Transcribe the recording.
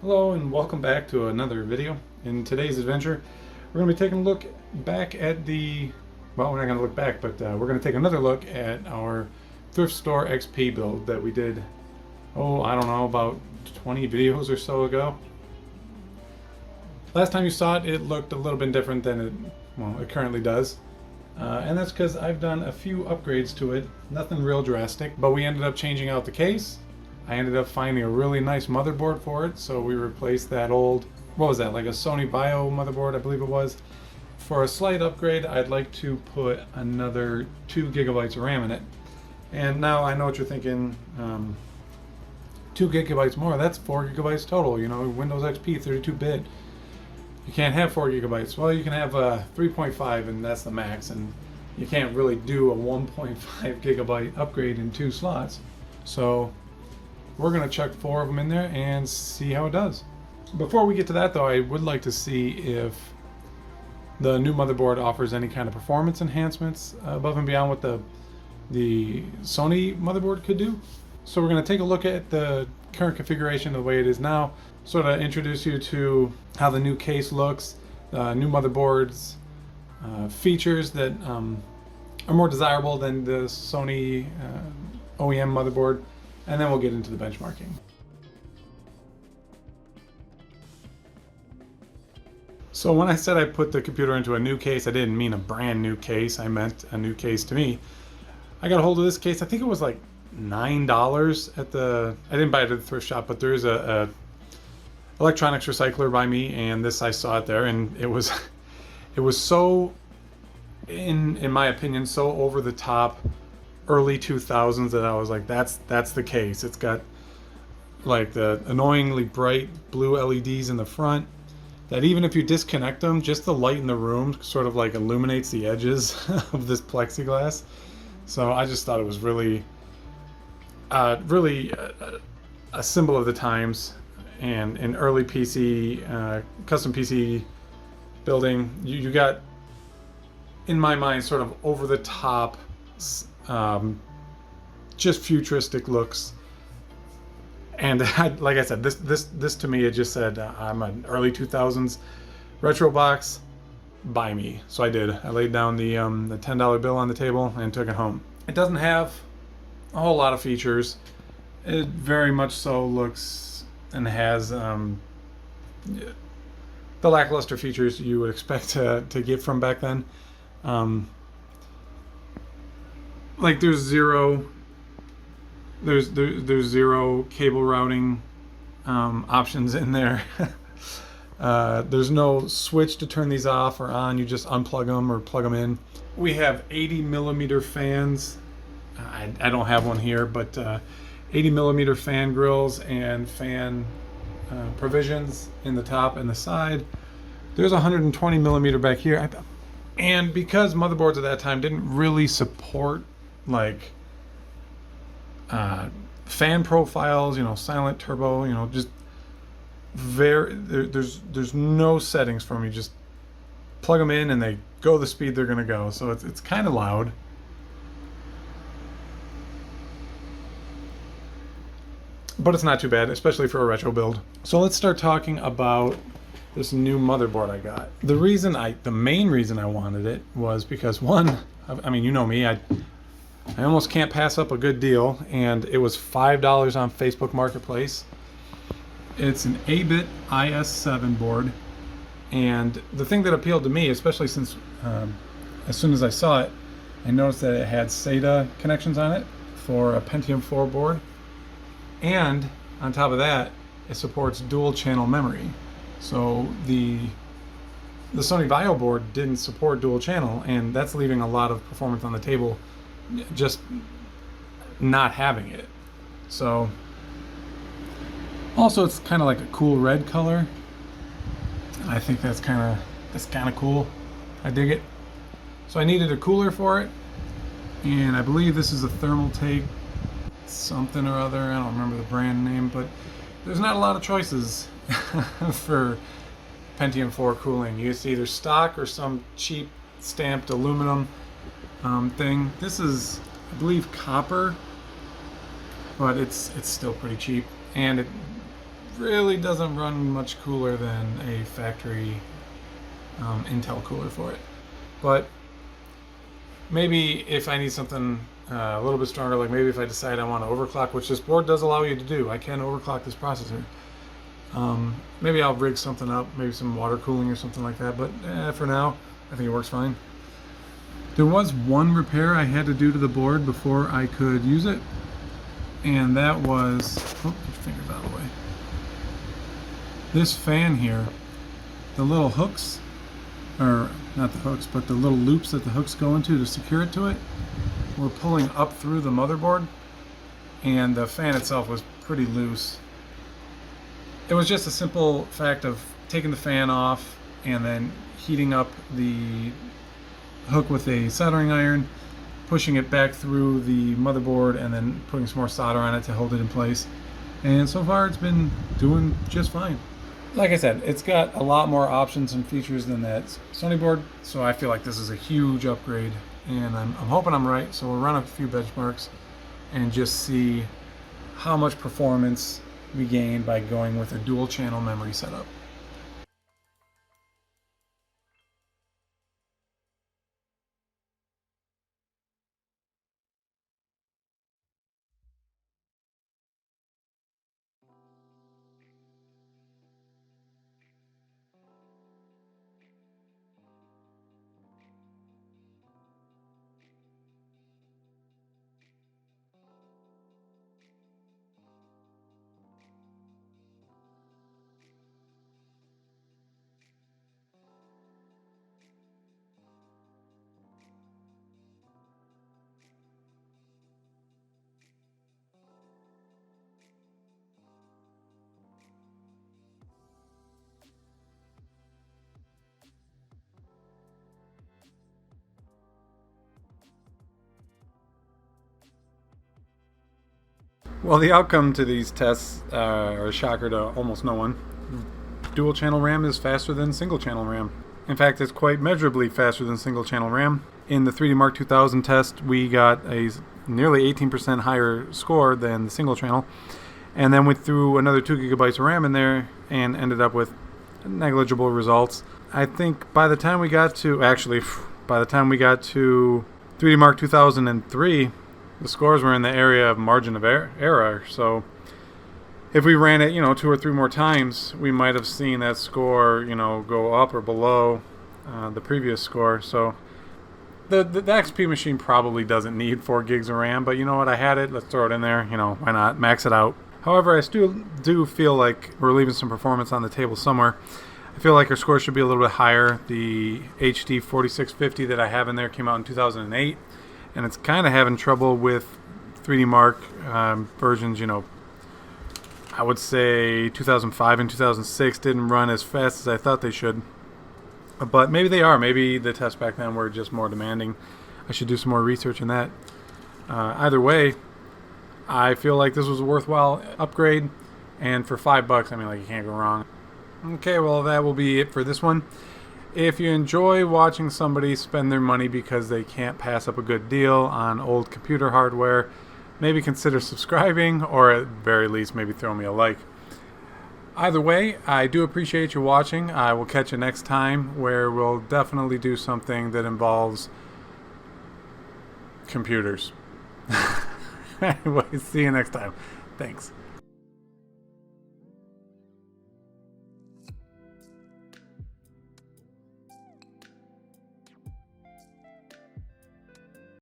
Hello and welcome back to another video. In today's adventure, we're going to be taking a look back at well, we're not going to look back, but we're going to take another look at our Thrift Store XP build that we did, I don't know, about 20 videos or so ago. Last time you saw it, it looked a little bit different than it currently does. And that's because I've done a few upgrades to it, nothing real drastic, but we ended up changing out the case. I ended up finding a really nice motherboard for it, so we replaced that old, what was that, like a Sony Bio motherboard, I believe it was. For a slight upgrade, I'd like to put another 2 gigabytes of RAM in it. And now I know what you're thinking, 2 gigabytes more, that's 4 gigabytes total, you know, Windows XP 32-bit. You can't have 4 gigabytes. Well, you can have 3.5 and that's the max, and you can't really do a 1.5 gigabyte upgrade in 2 slots. So we're going to chuck 4 of them in there and see how it does. Before we get to that though, I would like to see if the new motherboard offers any kind of performance enhancements above and beyond what the Sony motherboard could do. So we're going to take a look at the current configuration the way it is now, sort of introduce you to how the new case looks, new motherboard's features that are more desirable than the Sony OEM motherboard, and then we'll get into the benchmarking. So when I said I put the computer into a new case, I didn't mean a brand new case, I meant a new case to me. I got a hold of this case, I think it was like $9 at I didn't buy it at the thrift shop, but there's a electronics recycler by me, and I saw it there, and it was so, in my opinion, so over the top early 2000s that I was like, that's the case. It's got like the annoyingly bright blue LEDs in the front that even if you disconnect them, just the light in the room sort of like illuminates the edges of this plexiglass. So I just thought it was really a symbol of the times. And in early PC, custom PC building, you got, in my mind, sort of over the top, just futuristic looks. And like I said, this to me, it just said, I'm an early 2000s retro box, buy me. So I did. I laid down the $10 bill on the table and took it home. It doesn't have a whole lot of features. It very much so looks and has the lackluster features you would expect to get from back then. Like there's zero cable routing options in there. There's no switch to turn these off or on. You just unplug them or plug them in. We have 80mm fans. I don't have one here, but 80mm fan grills and fan provisions in the top and the side. There's 120mm back here. And because motherboards at that time didn't really support like fan profiles, you know, silent turbo, you know, just there's no settings for them. You just plug them in and they go the speed they're gonna go. So it's kind of loud. But it's not too bad, especially for a retro build. So let's start talking about this new motherboard I got. The main reason I wanted it was because, one, I mean, you know me, I almost can't pass up a good deal, and it was $5 on Facebook Marketplace. It's an 8-bit IS7 board, and the thing that appealed to me, especially since as soon as I saw it, I noticed that it had SATA connections on it for a Pentium 4 board. And on top of that, it supports dual channel memory. So the Sony Bio board didn't support dual channel, and that's leaving a lot of performance on the table just not having it. So also it's kind of like a cool red color. I think that's kind of cool. I dig it. So I needed a cooler for it, and I believe this is a Thermaltake something or other. I don't remember the brand name, but there's not a lot of choices for Pentium 4 cooling. It's either stock or some cheap stamped aluminum thing. This is, I believe, copper, but it's still pretty cheap, and really doesn't run much cooler than a factory Intel cooler for it. But maybe if I need something a little bit stronger, like maybe if I decide I want to overclock, which this board does allow you to do, I can overclock this processor. Maybe I'll rig something up, maybe some water cooling or something like that, but for now, I think it works fine. There was one repair I had to do to the board before I could use it, and that was, oh, put your fingers out of the way. This fan here, the little hooks, or not the hooks, but the little loops that the hooks go into to secure it to it, were pulling up through the motherboard, and the fan itself was pretty loose. It was just a simple fact of taking the fan off and then heating up the hook with a soldering iron, pushing it back through the motherboard, and then putting some more solder on it to hold it in place. And so far it's been doing just fine. Like I said, it's got a lot more options and features than that Sony board, so I feel like this is a huge upgrade, and I'm hoping I'm right. So we'll run a few benchmarks and just see how much performance we gain by going with a dual channel memory setup. Well, the outcome to these tests are a shocker to almost no one. Dual channel RAM is faster than single channel RAM. In fact, it's quite measurably faster than single channel RAM. In the 3D Mark 2000 test, we got a nearly 18% higher score than the single channel, and then went through another 2 gigabytes of RAM in there and ended up with negligible results. I think by the time we got to 3D Mark 2003, the scores were in the area of margin of error. So if we ran it, 2 or 3 more times, we might have seen that score, go up or below the previous score. So the XP machine probably doesn't need 4 gigs of RAM, but you know what? I had it. Let's throw it in there. Why not? Max it out. However, I still do feel like we're leaving some performance on the table somewhere. I feel like our score should be a little bit higher. The HD 4650 that I have in there came out in 2008. And it's kind of having trouble with 3D Mark versions, I would say 2005 and 2006 didn't run as fast as I thought they should. But maybe they are. Maybe the tests back then were just more demanding. I should do some more research in that. Either way, I feel like this was a worthwhile upgrade. And for $5, you can't go wrong. Okay, well, that will be it for this one. If you enjoy watching somebody spend their money because they can't pass up a good deal on old computer hardware, maybe consider subscribing, or at very least maybe throw me a like. Either way, I do appreciate you watching. I will catch you next time, where we'll definitely do something that involves computers. Anyway, see you next time. Thanks.